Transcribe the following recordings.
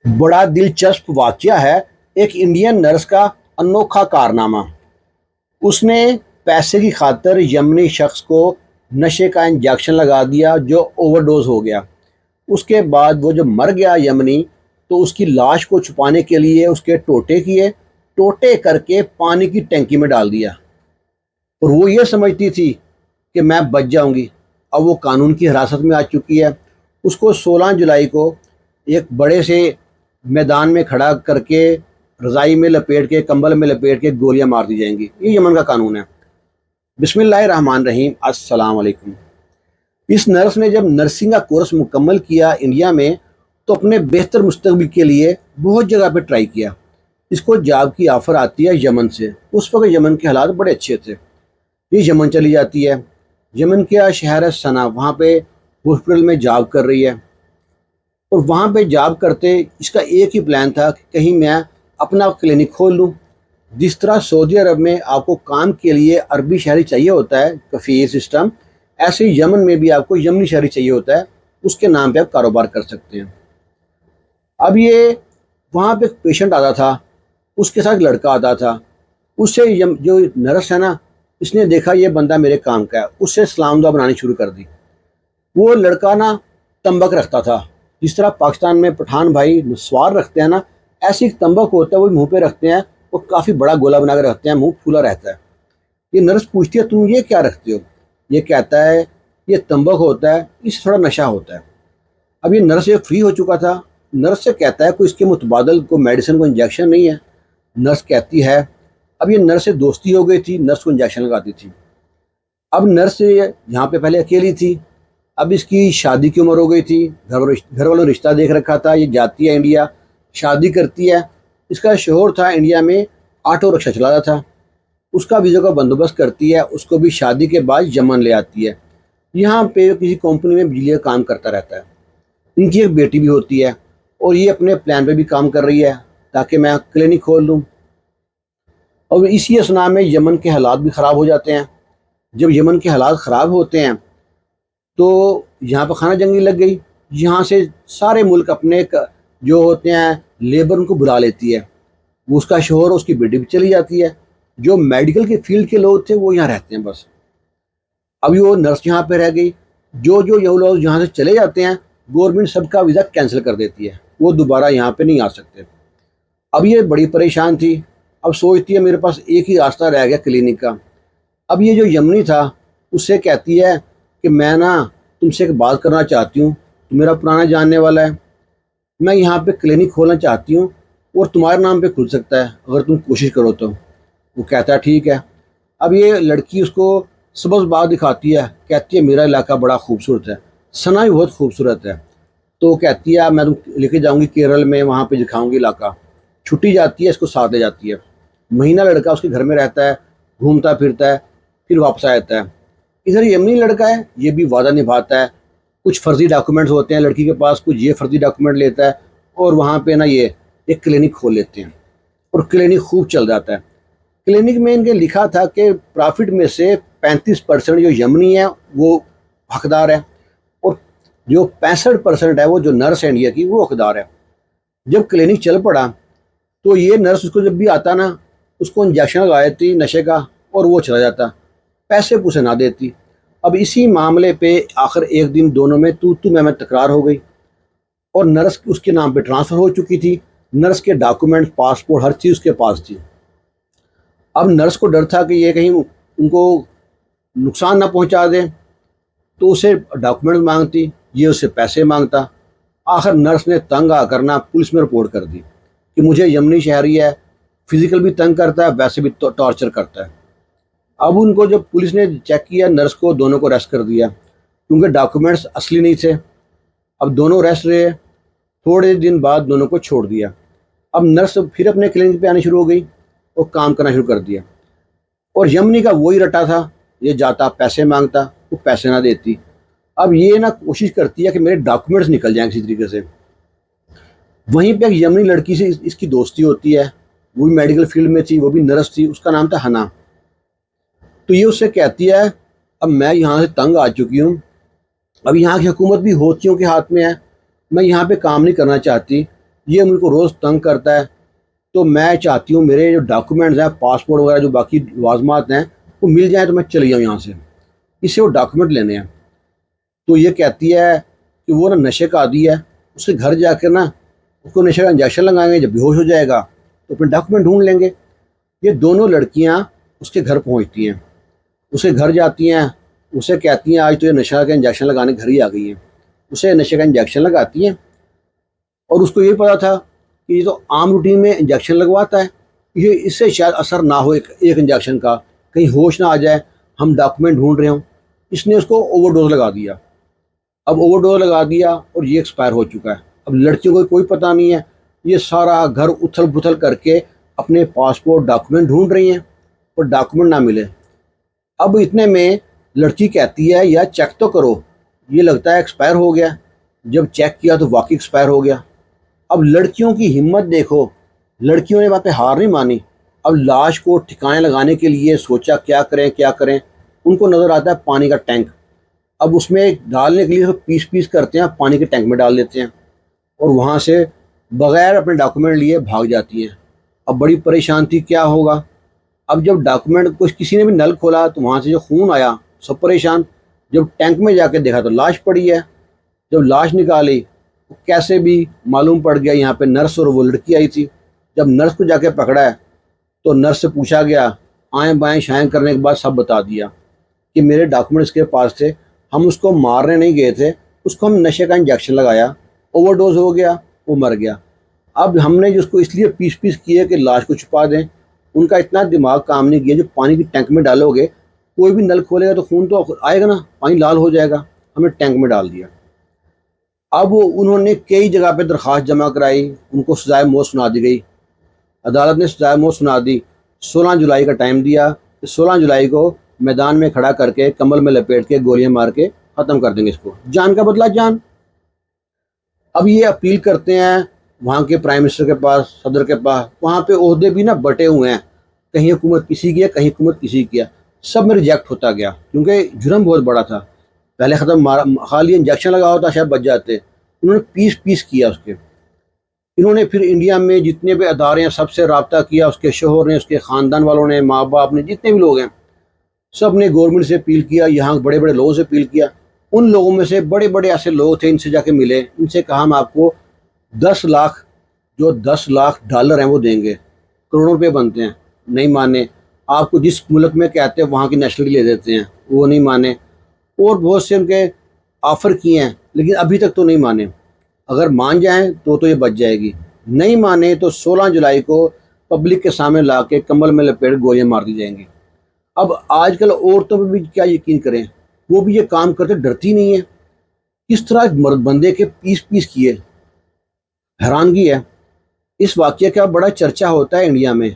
बड़ा दिलचस्प वाक़या है एक इंडियन नर्स का अनोखा कारनामा। उसने पैसे की खातिर यमनी शख्स को नशे का इंजेक्शन लगा दिया जो ओवरडोज़ हो गया। उसके बाद वो जब मर गया यमनी, तो उसकी लाश को छुपाने के लिए उसके टोटे किए, टोटे करके पानी की टंकी में डाल दिया और वो ये समझती थी कि मैं बच जाऊँगी। अब वो कानून की हिरासत में आ चुकी है। उसको 16 जुलाई को एक बड़े से मैदान में खड़ा करके रज़ाई में लपेट के, कंबल में लपेट के गोलियां मार दी जाएंगी। ये यमन का कानून है। बिस्मिल्लाहिर्रहमानिर्रहीम, अस्सलाम वालेकुम। इस नर्स ने जब नर्सिंग का कोर्स मुकम्मल किया इंडिया में, तो अपने बेहतर मुस्तकबिल के लिए बहुत जगह पे ट्राई किया। इसको जॉब की ऑफ़र आती है यमन से। उस वक्त यमन के हालात बड़े अच्छे थे। ये यमन चली जाती है। यमन का शहर है सना, वहाँ पे हॉस्पिटल में जॉब कर रही है। और वहाँ पे जॉब करते इसका एक ही प्लान था कि कहीं मैं अपना क्लिनिक खोल लूँ। जिस तरह सऊदी अरब में आपको काम के लिए अरबी शहरी चाहिए होता है, कफ़ील सिस्टम, ऐसे ही यमन में भी आपको यमनी शहरी चाहिए होता है। उसके नाम पे आप कारोबार कर सकते हैं। अब ये वहाँ पे एक पेशेंट आता था, उसके साथ एक लड़का आता था। उससे जो नर्स है ना, इसने देखा ये बंदा मेरे काम का है, उससे सलाम दुआ बनानी शुरू कर दी। वो लड़का ना तंबक रखता था। जिस तरह पाकिस्तान में पठान भाई नस्वार रखते हैं ना, ऐसी एक तंबक होता है, वो मुंह पे रखते हैं। वो काफ़ी बड़ा गोला बना कर रखते हैं, मुंह फूला रहता है। ये नर्स पूछती है तुम ये क्या रखते हो? ये कहता है ये तंबक होता है, इससे थोड़ा नशा होता है। अब ये नर्स ये फ्री हो चुका था। नर्स से कहता है कोई इसके मुतबादल को मेडिसिन को इंजेक्शन नहीं है। नर्स कहती है। अब ये नर्स से दोस्ती हो गई थी, नर्स को इंजेक्शन लगाती थी। अब नर्स यहाँ पे पहले अकेली थी। अब इसकी शादी की उम्र हो गई थी। घर वालों ने रिश्ता देख रखा था। ये जाती है इंडिया, शादी करती है। इसका शोहर था इंडिया में, ऑटो रिक्शा चलाता था। उसका वीज़ा का बंदोबस्त करती है, उसको भी शादी के बाद यमन ले आती है। यहाँ पे किसी कंपनी में बिजली का काम करता रहता है। इनकी एक बेटी भी होती है और ये अपने प्लान पे भी काम कर रही है ताकि मैं क्लिनिक खोल लूँ। और इसी असना में यमन के हालात भी ख़राब हो जाते हैं। जब यमन के हालात ख़राब होते हैं, तो यहाँ पर खाना जंगी लग गई। यहाँ से सारे मुल्क अपने जो होते हैं लेबर, उनको बुला लेती है। वो उसका शोहर, उसकी बेटी भी चली जाती है। जो मेडिकल के फील्ड के लोग थे वो यहाँ रहते हैं बस। अभी वो नर्स यहाँ पे रह गई। जो ये लोग यहाँ से चले जाते हैं, गवर्नमेंट सबका वीज़ा कैंसिल कर देती है। वो दोबारा यहाँ पे नहीं आ सकते। अब ये बड़ी परेशान थी। अब सोचती है मेरे पास एक ही रास्ता रह गया क्लिनिक का। अब ये जो यमनी था, उससे कहती है कि मैं ना तुमसे एक बात करना चाहती हूँ। तो मेरा पुराना जानने वाला है, मैं यहाँ पे क्लिनिक खोलना चाहती हूँ और तुम्हारे नाम पे खुल सकता है अगर तुम कोशिश करो तो। वो कहता है ठीक है। अब ये लड़की उसको सबज़ बाग दिखाती है, कहती है मेरा इलाका बड़ा खूबसूरत है, सना भी बहुत खूबसूरत है। तो वो कहती है मैं तुम लेके जाऊँगी केरल में, वहाँ पे दिखाऊँगी इलाका। छुट्टी जाती है, इसको साथ ले जाती है। महीना लड़का उसके घर में रहता है, घूमता फिरता है, फिर वापस आ जाता है। इधर यमनी लड़का है, ये भी वादा निभाता है। कुछ फर्जी डॉक्यूमेंट्स होते हैं लड़की के पास, कुछ ये फर्जी डॉक्यूमेंट लेता है और वहाँ पे ना ये एक क्लिनिक खोल लेते हैं और क्लिनिक खूब चल जाता है। क्लिनिक में इनके लिखा था कि प्रॉफिट में से 35% जो यमनी है वो हकदार है और जो 65% है वो जो नर्स है इंडिया की, वो हकदार है। जब क्लिनिक चल पड़ा, तो ये नर्स उसको जब भी आता ना, उसको इंजेक्शन लगा देती नशे का और वो चला जाता, पैसे पूसे ना देती। अब इसी मामले पे आखिर एक दिन दोनों में तू मैं तकरार हो गई और नर्स उसके नाम पे ट्रांसफ़र हो चुकी थी। नर्स के डॉक्यूमेंट, पासपोर्ट, हर चीज़ उसके पास थी। अब नर्स को डर था कि ये कहीं उनको नुकसान ना पहुंचा दे, तो उसे डॉक्यूमेंट मांगती, ये उससे पैसे मांगता। आखिर नर्स ने तंग आकर ना पुलिस में रिपोर्ट कर दी कि मुझे यमनी शहरी है, फिजिकल भी तंग करता है, वैसे भी टॉर्चर करता है। अब उनको जब पुलिस ने चेक किया, नर्स को, दोनों को अरेस्ट कर दिया क्योंकि डॉक्यूमेंट्स असली नहीं थे। अब दोनों अरेस्ट रहे। थोड़े दिन बाद दोनों को छोड़ दिया। अब नर्स फिर अपने क्लिनिक पे आनी शुरू हो गई और काम करना शुरू कर दिया। और यमनी का वही रटा था, ये जाता पैसे मांगता, वो पैसे ना देती। अब ये ना कोशिश करती है कि मेरे डॉक्यूमेंट्स निकल जाएं किसी तरीके से। वहीं पे एक यमनी लड़की से इसकी दोस्ती होती है। वो भी मेडिकल फील्ड में थी, वो भी नर्स थी, उसका नाम था हना। तो ये उससे कहती है अब मैं यहाँ से तंग आ चुकी हूँ, अब यहाँ की हुकूमत भी होतियों के हाथ में है, मैं यहाँ पे काम नहीं करना चाहती, ये मुझको रोज़ तंग करता है। तो मैं चाहती हूँ मेरे जो डॉक्यूमेंट्स हैं, पासपोर्ट वगैरह जो बाकी लवाजमात हैं, वो मिल जाएँ तो मैं चली जाऊँ यहाँ से। इससे वो डॉक्यूमेंट लेने हैं। तो ये कहती है कि वो ना नशे का आदी है, उसके घर जाकर ना उसको नशे का इंजेक्शन लगाएंगे, जब बेहोश हो जाएगा तो फिर डॉक्यूमेंट ढूंढ लेंगे। ये दोनों लड़कियां उसके घर पहुंचती हैं, उसके घर जाती हैं, उसे कहती हैं आज तो ये नशा का इंजेक्शन लगाने घर ही आ गई हैं। उसे नशे का इंजेक्शन लगाती हैं और उसको ये पता था कि ये तो आम रूटीन में इंजेक्शन लगवाता है, ये इससे शायद असर ना हो एक इंजेक्शन का, कहीं होश ना आ जाए, हम डॉक्यूमेंट ढूंढ रहे हों। इसने उसको ओवरडोज लगा दिया। अब ओवरडोज लगा दिया और ये एक्सपायर हो चुका है। अब लड़कियों को कोई पता नहीं है, ये सारा घर उथल पुथल करके अपने पासपोर्ट डॉक्यूमेंट ढूंढ रही हैं और डॉक्यूमेंट ना मिले। अब इतने में लड़की कहती है यार चेक तो करो, ये लगता है एक्सपायर हो गया। जब चेक किया तो वाकई एक्सपायर हो गया। अब लड़कियों की हिम्मत देखो, लड़कियों ने वहाँ पे हार नहीं मानी। अब लाश को ठिकाने लगाने के लिए सोचा क्या करें क्या करें। उनको नज़र आता है पानी का टैंक। अब उसमें डालने के लिए उसको पीस पीस करते हैं, पानी के टैंक में डाल देते हैं और वहाँ से बगैर अपने डॉक्यूमेंट लिए भाग जाती हैं। अब बड़ी परेशान थी क्या होगा। अब जब डॉक्यूमेंट कुछ किसी ने भी नल खोला तो वहाँ से जो खून आया, सब परेशान। जब टैंक में जाके देखा तो लाश पड़ी है। जब लाश निकाली तो कैसे भी मालूम पड़ गया यहाँ पे नर्स और वो लड़की आई थी। जब नर्स को जाके पकड़ा है तो नर्स से पूछा गया, आएँ बाएँ शाएँ करने के बाद सब बता दिया कि मेरे डॉक्यूमेंट्स के पास थे, हम उसको मारने नहीं गए थे, उसको हम नशे का इंजेक्शन लगाया, ओवरडोज हो गया, वो मर गया। अब हमने जिसको इसलिए पीस पीस किए कि लाश को छुपा दें। उनका इतना दिमाग काम नहीं किया, जो पानी की टैंक में डालोगे, कोई भी नल खोलेगा तो खून तो आएगा ना, पानी लाल हो जाएगा। हमने टैंक में डाल दिया। अब उन्होंने कई जगह पे दरख्वास्त जमा कराई, उनको सजाए मौत सुना दी गई। अदालत ने सजाए मौत सुना दी। 16 जुलाई का टाइम दिया कि 16 जुलाई को मैदान में खड़ा करके कम्बल में लपेट के गोलियां मार के ख़त्म कर देंगे इसको, जान का बदला जान। अब ये अपील करते हैं वहाँ के प्राइम मिनिस्टर के पास, सदर के पास। वहाँ पे ओहदे भी ना बटे हुए हैं, कहीं हुकूमत किसी की है, कहीं हुकूमत किसी की है। सब में रिजेक्ट होता गया क्योंकि जुर्म बहुत बड़ा था। पहले ख़त्म मारा, खाली इंजेक्शन लगा होता शायद बच जाते। उन्होंने पीस पीस किया उसके। इन्होंने फिर इंडिया में जितने भी अदारे हैं सबसे रब्ता किया, उसके शोहर ने, उसके ख़ानदान वालों ने, माँ बाप ने, जितने भी लोग हैं, सब ने गवर्नमेंट से अपील किया, यहाँ बड़े बड़े लोगों से अपील किया। उन लोगों में से बड़े बड़े ऐसे लोग थे, इनसे जाके मिले, इनसे कहा हम आपको 10 लाख, जो 10 लाख डॉलर हैं वो देंगे, करोड़ों रुपये बनते हैं। नहीं माने। आपको जिस मुल्क में कहते हैं वहाँ की नेशनलिटी ले देते हैं, वो नहीं माने। और बहुत से उनके ऑफ़र किए हैं लेकिन अभी तक तो नहीं माने। अगर मान जाएं तो ये बच जाएगी, नहीं माने तो 16 जुलाई को पब्लिक के सामने ला के कम्बल में लपेट गोलियां मार दी जाएंगी। अब आजकल औरतों पर भी क्या यकीन करें, वो भी ये काम करते डरती नहीं है। किस तरह मर्द बंदे के पीस पीस किए, हैरानगी है। इस वाक़ये का बड़ा चर्चा होता है इंडिया में।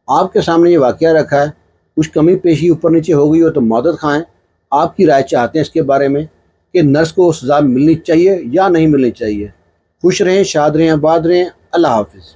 आपके सामने ये वाक़या रखा है, कुछ कमी पेशी ऊपर नीचे हो गई हो तो मदद खाएं। आपकी राय चाहते हैं इसके बारे में कि नर्स को सज़ा मिलनी चाहिए या नहीं मिलनी चाहिए। खुश रहें, शाद रहें, आबाद रहें। अल्लाह हाफ़िज़।